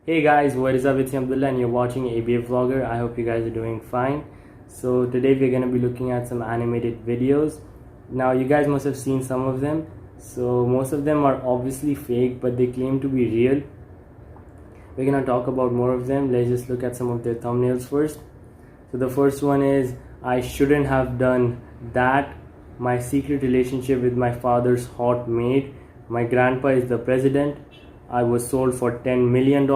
Hey guys, what is up? It's Abdullah and you're watching ABA Vlogger. I hope you guys are doing fine. So today we're going to be looking at some animated videos. Now you guys must have seen some of them. So most of them are obviously fake, but they claim to be real. We're going to talk about more of them. Let's just look at some of their thumbnails first. So the first one is, I shouldn't have done that. My secret relationship with my father's hot maid. My grandpa is the president. I was sold for $10 million.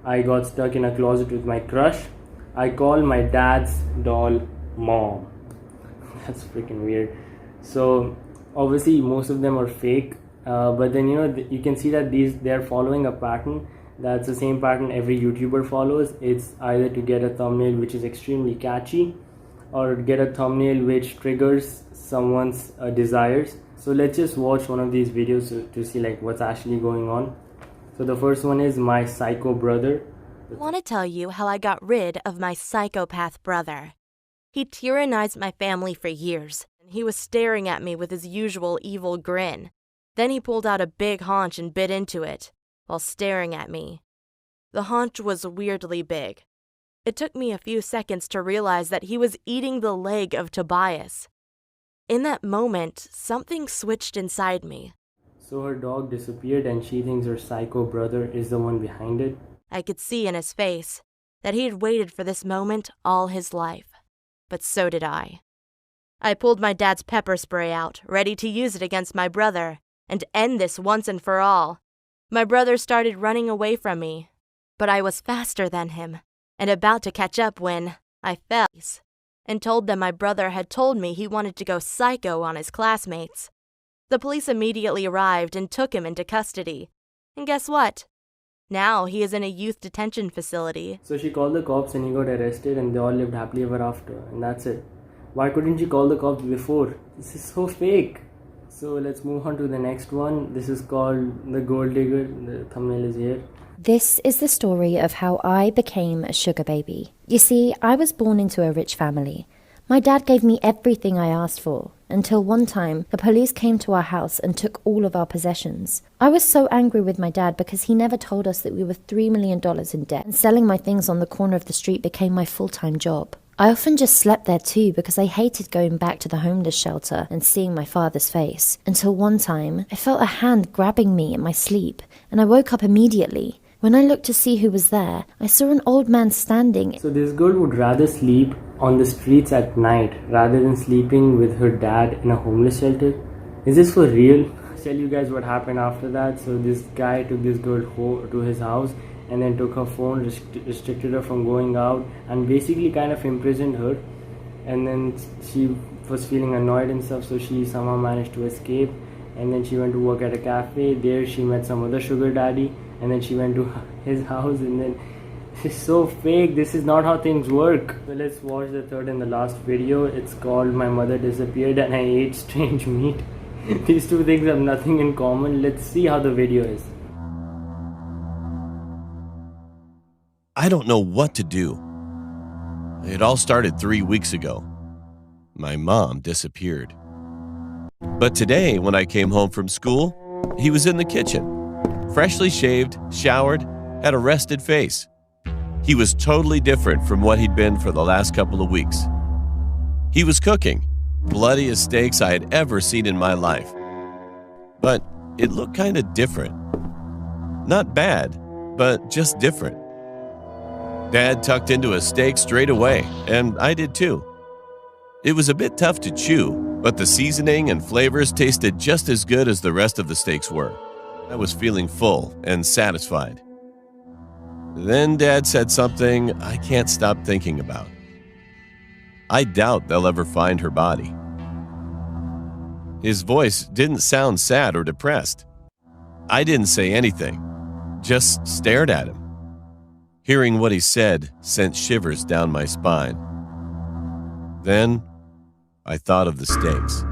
I got stuck in a closet with my crush. I call my dad's doll mom. That's freaking weird. So obviously most of them are fake, but then you can see that they're following a pattern. That's the same pattern every YouTuber follows. It's either to get a thumbnail which is extremely catchy or get a thumbnail which triggers someone's desires. So let's just watch one of these videos to see like what's actually going on. So the first one is my psycho brother. I want to tell you how I got rid of my psychopath brother. He tyrannized my family for years, and he was staring at me with his usual evil grin. Then he pulled out a big haunch and bit into it, while staring at me. The haunch was weirdly big. It took me a few seconds to realize that he was eating the leg of Tobias. In that moment, something switched inside me. So her dog disappeared and she thinks her psycho brother is the one behind it. I could see in his face that he had waited for this moment all his life. But so did I. I pulled my dad's pepper spray out, ready to use it against my brother, and end this once and for all. My brother started running away from me, but I was faster than him, and about to catch up when I fell and told them my brother had told me he wanted to go psycho on his classmates. The police immediately arrived and took him into custody. And guess what? Now he is in a youth detention facility. So she called the cops and he got arrested and they all lived happily ever after, and that's it. Why couldn't she call the cops before? This is so fake. So let's move on to the next one. This is called The Gold Digger. The thumbnail is here. This is the story of how I became a sugar baby. You see, I was born into a rich family. My dad gave me everything I asked for, until one time the police came to our house and took all of our possessions. I was so angry with my dad because he never told us that we were $3 million in debt, and selling my things on the corner of the street became my full-time job. I often just slept there too because I hated going back to the homeless shelter and seeing my father's face. Until one time, I felt a hand grabbing me in my sleep, and I woke up immediately. When I looked to see who was there, I saw an old man standing. So this girl would rather sleep on the streets at night rather than sleeping with her dad in a homeless shelter. Is this for real? I'll tell you guys what happened after that. So this guy took this girl to his house and then took her phone, restricted her from going out, and basically kind of imprisoned her. And then she was feeling annoyed and stuff, so she somehow managed to escape. And then she went to work at a cafe. There she met some other sugar daddy, and then she went to his house, and then this is so fake. This is not how things work. So let's watch the third and the last video. It's called My Mother Disappeared and I Ate Strange Meat. These two things have nothing in common. Let's see how the video is. I don't know what to do. It all started 3 weeks ago. My mom disappeared. But today, when I came home from school, he was in the kitchen, freshly shaved, showered, had a rested face. He was totally different from what he'd been for the last couple of weeks. He was cooking, bloodiest steaks I had ever seen in my life. But it looked kind of different. Not bad, but just different. Dad tucked into a steak straight away, and I did too. It was a bit tough to chew, but the seasoning and flavors tasted just as good as the rest of the steaks were. I was feeling full and satisfied. Then Dad said something I can't stop thinking about. I doubt they'll ever find her body. His voice didn't sound sad or depressed. I didn't say anything, just stared at him. Hearing what he said sent shivers down my spine. Then I thought of the steaks.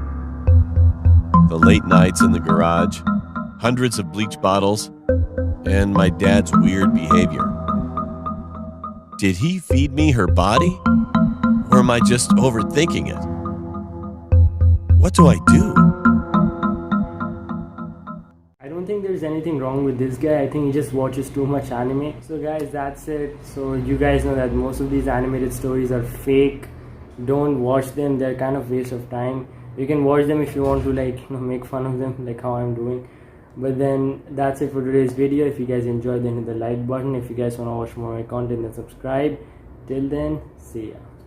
The late nights in the garage, hundreds of bleach bottles, and my dad's weird behavior. Did he feed me her body? Or am I just overthinking it? What do I do? I don't think there's there's anything wrong with this guy. I think he just watches too much anime. So guys, that's it. So you guys know that most of these animated stories are fake. Don't watch them. They're kind of waste of time. You can watch them if you want to, like, you know, make fun of them, like how I'm doing. But then that's it for today's video. If you guys enjoyed, then hit the like button. If you guys want to watch more of my content, then subscribe. Till then, see ya.